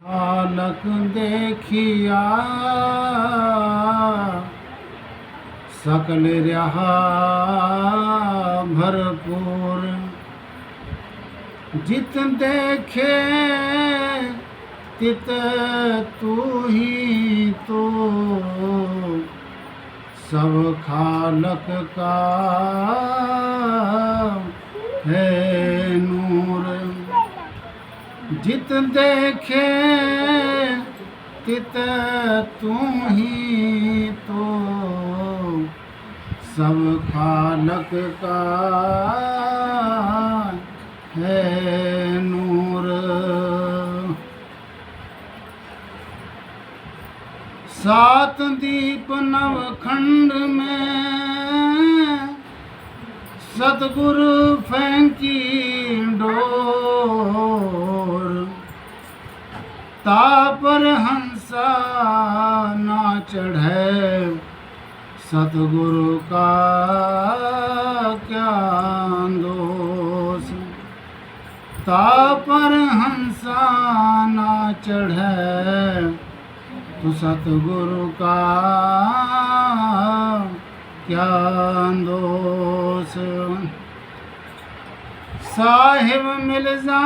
आलक देखिया सकल रहा भरपूर, जित देखे तित तू ही तो, सब खालक का है नूर। जित देखे तित तू ही तो, सब खालक का है नूर। सात दीप नवखंड में सतगुरु फेंकी डोर, तापर हंसा ना चढ़े, सतगुरु का क्या दोष। तापर हंसा ना चढ़े, तो सतगुरु का क्या दोष। साहिब मिल जा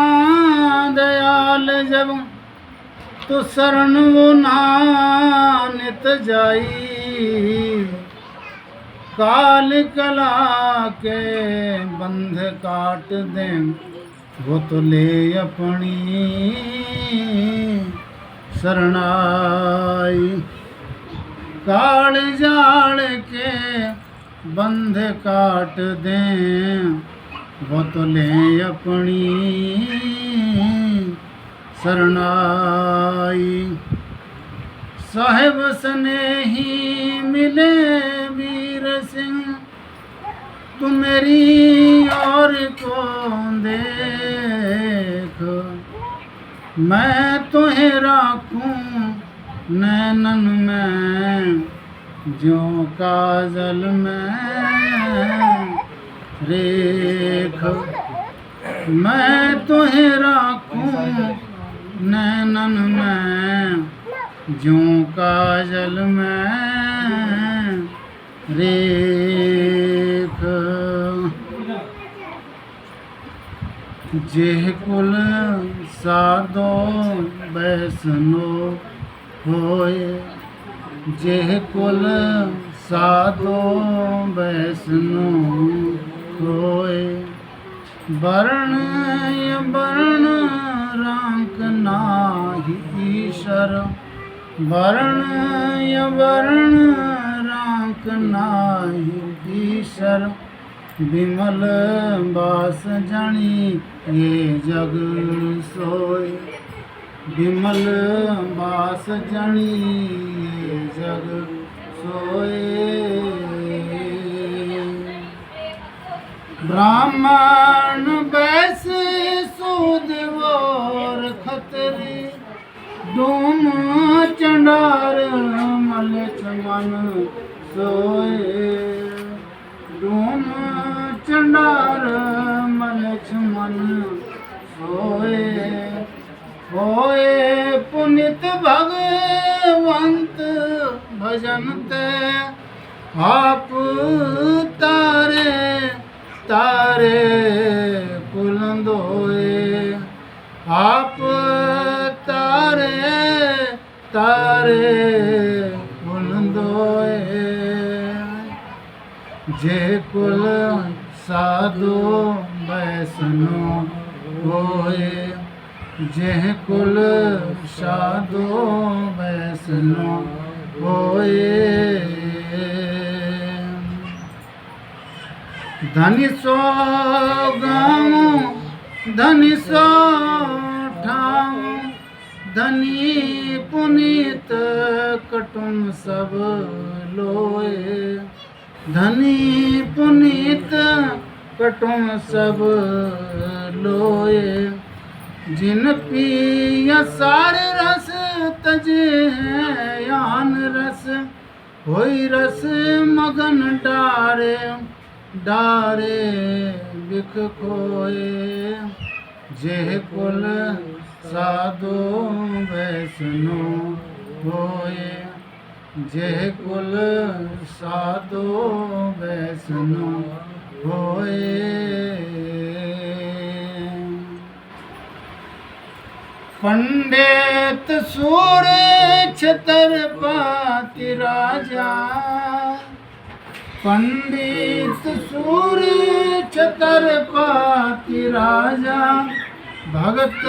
दयाल जब, तो शरण वो नानित जाई। काल कला के बंध काट दें, वो तो ले अपनी शरणाई। काल जाल के बंध काट दें, वो तो ले अपनी शरणाई। साहेब स्नेही मिले वीर सिंह, तू मेरी और को देख। मैं तुम्हें राखूं नैनन में, ज्यों काजल में रेख। मैं तुम्हें राखूं नैनन में, ज्यों काजल में रेख। जेह कुल साधो बैसनो होए, जेह कुल साधो बैसनो होए। वर्ण वर्ण रांक नाही ईश्वर, वर्ण वर्ण रांक नाही ईश्वर। विमल बास जणी ये जग सोए, विमल बास जणी ये जग सोए। ब्राह्मण बैस सूद और खतरी, डूम चंडार मलच मन सोए। डूम चंडार मलच मन सोए। होए पुनित भगवंत भजन ते, आप तारे तारे कुलंदोए। आप तारे तारे कुलंदोए। जे कुल साधु बैसनो होए, जेह कुल साधु बैसनो होए। धनि सो गाँव धनि सो ठाव, धनी पुनीत कटुम सब लोए। धनी पुनीत कटुम सब लोए। जिन पिया सार रस तजे यान रस, होई रस मगन डारे डारे बिख खोए। जेह कुल साधु वैष्णो होए, जे कुल साधु वैष्णो होए। पंडित सूर छत्रपति राजा, पंडित सूर छत्रपति राजा, भगत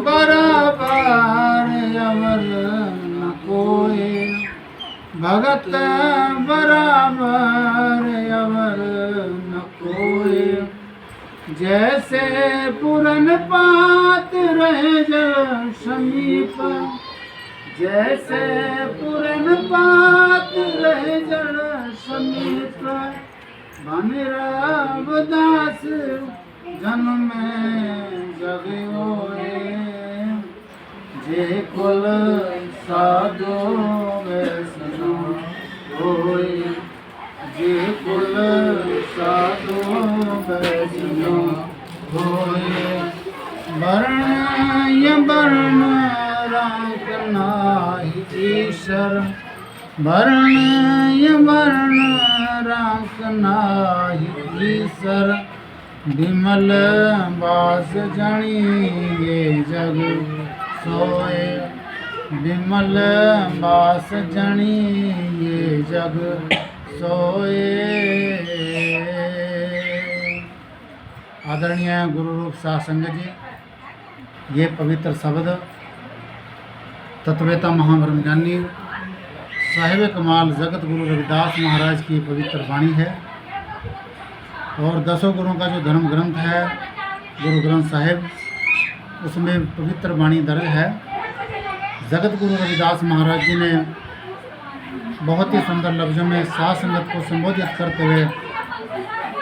बराबर अवर न कोई, भगत बराबर अवर न कोई। जैसे पूरन पात रहे जल समीप, जैसे पूरन पात रहे जल समीप, बन रविदास जन्म जगे होए, जे कुल साधु वैष्णो होए, जे कुल साधु वैष्णो होए। वर्ण रांक नाहि ईश्वर, वर्ण रांक नाहि ईश्वर, विमल बास जणी ये जग सोए, विमल बास जणी ये जग सोए। आदरणीय गुरु रूप साध संगत जी, ये पवित्र शब्द तत्वेता महाब्रह्म ज्ञानी साहिब कमाल जगत गुरु रविदास महाराज की पवित्र वाणी है। और 10 गुरुओं का जो धर्म ग्रंथ है गुरु ग्रंथ साहिब, उसमें पवित्र वाणी दर्ज है। जगत गुरु रविदास महाराज जी ने बहुत ही सुंदर लफ्ज़ों में साध संगत को संबोधित करते हुए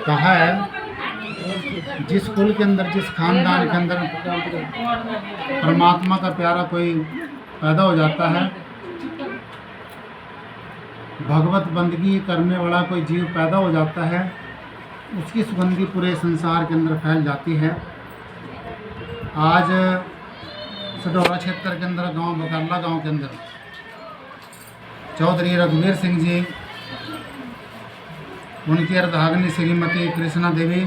कहा है, जिस कुल के अंदर, जिस खानदान के अंदर परमात्मा का प्यारा कोई पैदा हो जाता है, भगवत बंदगी करने वाला कोई जीव पैदा हो जाता है, उसकी सुगंधी पूरे संसार के अंदर फैल जाती है। आज सडोरा क्षेत्र के अंदर गांव बकारला गांव के अंदर चौधरी रघुवीर सिंह जी, उनकी अर्धांगिनी श्रीमती कृष्णा देवी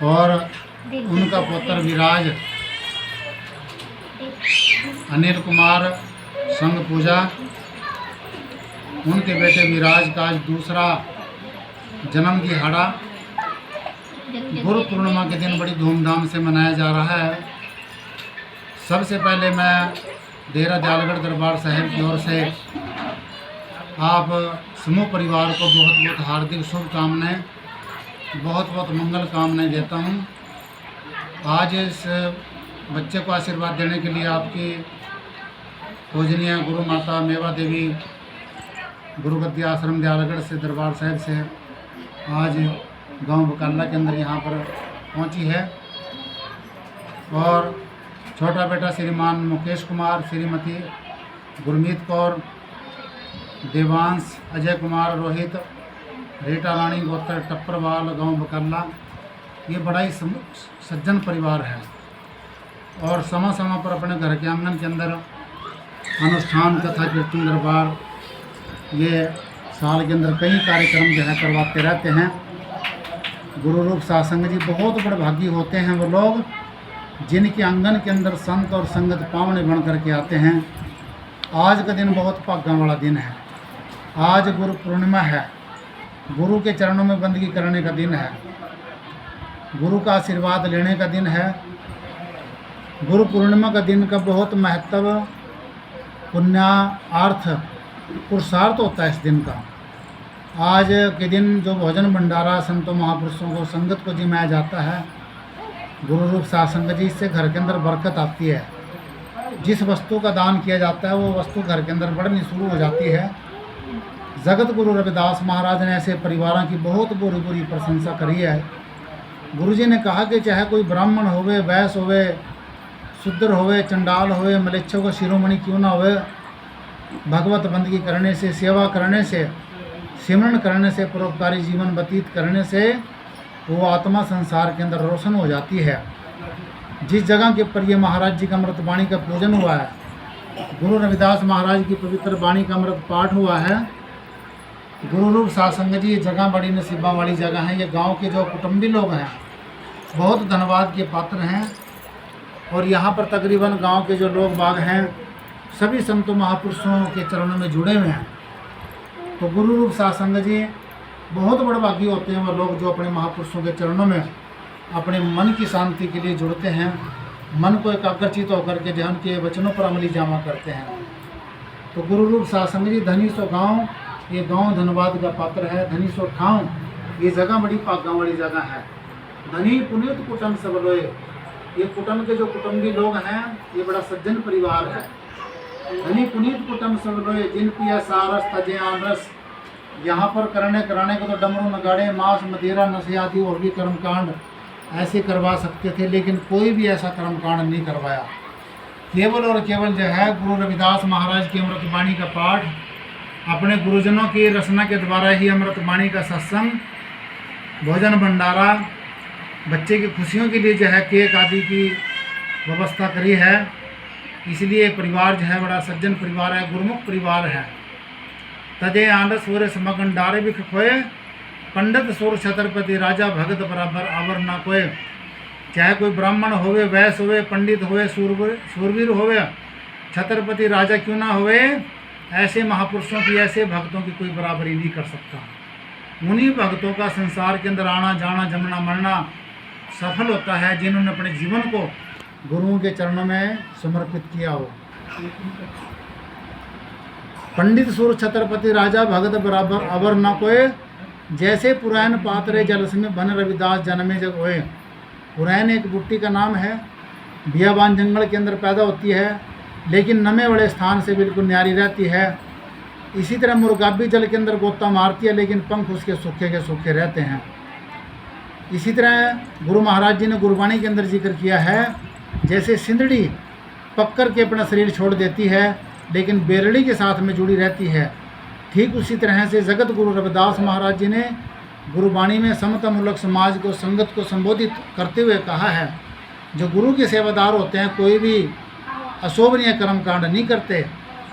और उनका पुत्र विराज अनिल कुमार संग पूजा, उनके बेटे विराज का आज दूसरा जन्म दिहाड़ा गुरु पूर्णिमा के दिन बड़ी धूमधाम से मनाया जा रहा है। सबसे पहले मैं डेरा दयालगढ़ दरबार साहिब की ओर से आप समूह परिवार को बहुत बहुत हार्दिक शुभकामनाएं, बहुत बहुत मंगल कामनाएं देता हूं। आज इस बच्चे को आशीर्वाद देने के लिए आपकी पूजनीय गुरु माता मेवा देवी गुरु गद्दी आश्रम दयालगढ़ से दरबार साहिब से आज गांव बकारला के अंदर यहाँ पर पहुँची है। और छोटा बेटा श्रीमान मुकेश कुमार, श्रीमती गुरमीत कौर, देवांश, अजय कुमार, रोहित, रीटा रानी गोत्र टप्परवाल गांव बकारला, ये बड़ा ही सज्जन परिवार है। और समय समय पर अपने घर के आंगन के अंदर अनुष्ठान कथा कीर्तन दरबार, ये साल के अंदर कई कार्यक्रम जो है करवाते रहते हैं। गुरु रूप साध संगत जी बहुत बड़े भागी होते हैं वो लोग जिनके आंगन के अंदर संत और संगत पावने बन करके आते हैं। आज का दिन बहुत भाग्य वाला दिन है। आज गुरु पूर्णिमा है, गुरु के चरणों में बंदगी करने का दिन है, गुरु का आशीर्वाद लेने का दिन है। गुरु पूर्णिमा का दिन का बहुत महत्व, पुण्यार्थ, पुरुषार्थ होता है इस दिन का। आज के दिन जो भोजन भंडारा संतों महापुरुषों को संगत को जिमाया जाता है, गुरु रूप साध संगत जी, इससे घर के अंदर बरकत आती है। जिस वस्तु का दान किया जाता है वो वस्तु घर के अंदर बढ़नी शुरू हो जाती है। जगत गुरु रविदास महाराज ने ऐसे परिवारों की बहुत बुरी बुरी प्रशंसा करी है। गुरु जी ने कहा कि चाहे कोई ब्राह्मण होवे, वैश्य होवे, शूद्र होवे, चंडाल होवे, मलेच्छों का शिरोमणि क्यों ना होवे, भगवत बंदगी करने से, सेवा करने से, सिमरन करने से, परोपकारी जीवन व्यतीत करने से वो आत्मा संसार के अंदर रोशन हो जाती है। जिस जगह के पर ये महाराज जी का अमृत वाणी का पूजन हुआ है, गुरु रविदास महाराज की पवित्र वाणी का अमृत पाठ हुआ है, गुरु रूप सासंग जी, ये जगह बड़ी नसीबा वाली जगह है। ये गांव के जो कुटुंबी लोग हैं बहुत धन्यवाद के पात्र हैं। और यहाँ पर तकरीबन गांव के जो लोग बाग हैं सभी संतों महापुरुषों के चरणों में जुड़े हुए हैं। तो गुरु रूप सासंग जी बहुत बड़े भागी होते हैं वो लोग जो अपने महापुरुषों के चरणों में अपने मन की शांति के लिए जुड़ते हैं, मन को एकाग्रचित होकर के ध्यान के वचनों पर अमली जामा करते हैं। तो गुरु रूप सासंग जी धनी सो गाँव, ये गांव धन्यवाद का पात्र है। धनी सो ठाव, ये जगह बड़ी पागा वाली जगह है। धनी पुनीत कुटुंब सब लोए, ये कुटुंब के जो कुटुंबी लोग हैं ये बड़ा सज्जन परिवार है। धनी पुनीत कुटुंब सब लोए, जिन पिया सारस तजे आमरस। यहाँ पर कराने को तो डमरू नगाड़े मांस मदिरा नशे आदि और भी कर्मकांड ऐसे करवा सकते थे, लेकिन कोई भी ऐसा कर्मकांड नहीं करवाया। केवल और केवल जो है गुरु रविदास महाराज की अमृतवाणी का पाठ, अपने गुरुजनों की रचना के द्वारा ही अमृतवाणी का सत्संग, भोजन भंडारा, बच्चे की खुशियों के लिए जो है केक आदि की व्यवस्था करी है। इसलिए परिवार जो है बड़ा सज्जन परिवार है, गुरुमुख परिवार है। तदे आंड सूर्य समगन डारे भी खोए, पंडित सूर छत्रपति राजा भगत बराबर आवर ना कोय। चाहे कोई ब्राह्मण होवे, वैश्य होवे, पंडित होवे, सूरवीर होवे, छत्रपति राजा क्यों ना होवे, ऐसे महापुरुषों की, ऐसे भक्तों की कोई बराबरी नहीं कर सकता। उन्हीं भक्तों का संसार के अंदर आना जाना जमना मरना सफल होता है जिन्होंने अपने जीवन को गुरुओं के चरणों में समर्पित किया हो। पंडित सूर छत्रपति राजा भगत बराबर अवर न कोय, जैसे पुराण पात्रे जलस में बन रविदास जन्मे जग होए। पुराण एक बुट्टी का नाम है, बियाबान जंगल के अंदर पैदा होती है, लेकिन नमे वाले स्थान से बिल्कुल न्यारी रहती है। इसी तरह मुर्गाबी जल के अंदर गोता मारती है, लेकिन पंख उसके सूखे के सूखे रहते हैं। इसी तरह गुरु महाराज जी ने गुरबाणी के अंदर जिक्र किया है, जैसे सिंदड़ी पक कर के अपना शरीर छोड़ देती है, लेकिन बेरड़ी के साथ में जुड़ी रहती है, ठीक उसी तरह से जगत गुरु रविदास महाराज जी ने गुरुबाणी में समतामूलक समाज को, संगत को संबोधित करते हुए कहा है, जो गुरु के सेवादार होते हैं कोई भी अशोभनीय कर्मकांड नहीं करते,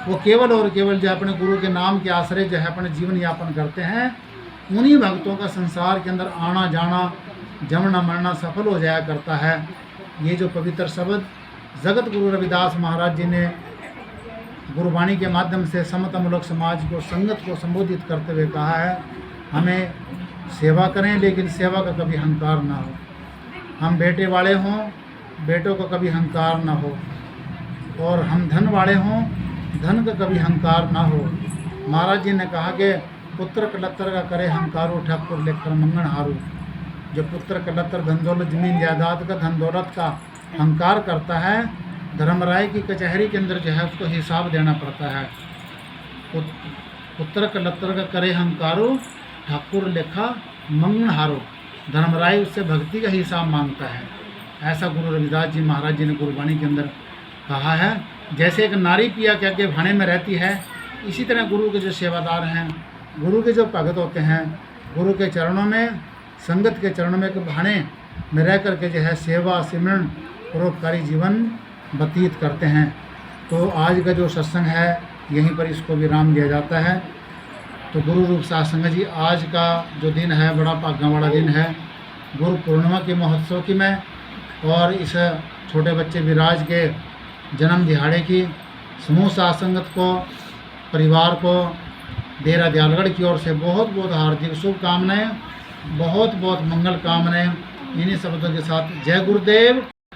वो केवल और केवल जो अपने गुरु के नाम के आश्रय जो है अपने जीवन यापन करते हैं। उन्हीं भक्तों का संसार के अंदर आना जाना जमना मरना सफल हो जाया करता है। ये जो पवित्र शब्द जगत गुरु रविदास महाराज जी ने गुरुबाणी के माध्यम से समतामूलक समाज को, संगत को संबोधित करते हुए कहा है, हमें सेवा करें लेकिन सेवा का कभी अहंकार ना हो। हम बेटे वाले हों, बेटों का कभी अहंकार ना हो, और हम धन वाले हों, धन का कभी अहंकार ना हो। महाराज जी ने कहा कि पुत्र कलत्तर का करे अहंकारो, ठाकुर लेकर मंगन हारू। जो पुत्र कलत्तर धन दौलत जमीन जायदाद का, धन दौलत का अहंकार करता है, धर्मराय की कचहरी के अंदर जो है उसको हिसाब देना पड़ता है। पुत्र कलत्तर का करे अहंकारो, ठाकुर लेखा मंगन हारो। धर्मराय उससे भक्ति का हिसाब मांगता है। ऐसा गुरु रविदास जी महाराज जी ने गुरुबाणी के अंदर कहा है। जैसे एक नारी पिया के आगे भाने में रहती है, इसी तरह गुरु के जो सेवादार हैं, गुरु के जो भगत होते हैं, गुरु के चरणों में, संगत के चरणों में, भाने में रह करके जो है सेवा सिमरन परोपकारी जीवन व्यतीत करते हैं। तो आज का जो सत्संग है यहीं पर इसको विराम दिया जाता है। तो गुरु रूप सासंग जी, आज का जो दिन है बड़ा भाग्य वाला दिन है, गुरु पूर्णिमा के महोत्सव की मैं और इस छोटे बच्चे विराज के जन्म दिहाड़े की समूह सासंगत को, परिवार को, डेरा दयालगढ़ की ओर से बहुत बहुत हार्दिक शुभकामनाएं, बहुत बहुत मंगल कामनाएं। इन्हीं शब्दों के साथ जय गुरुदेव।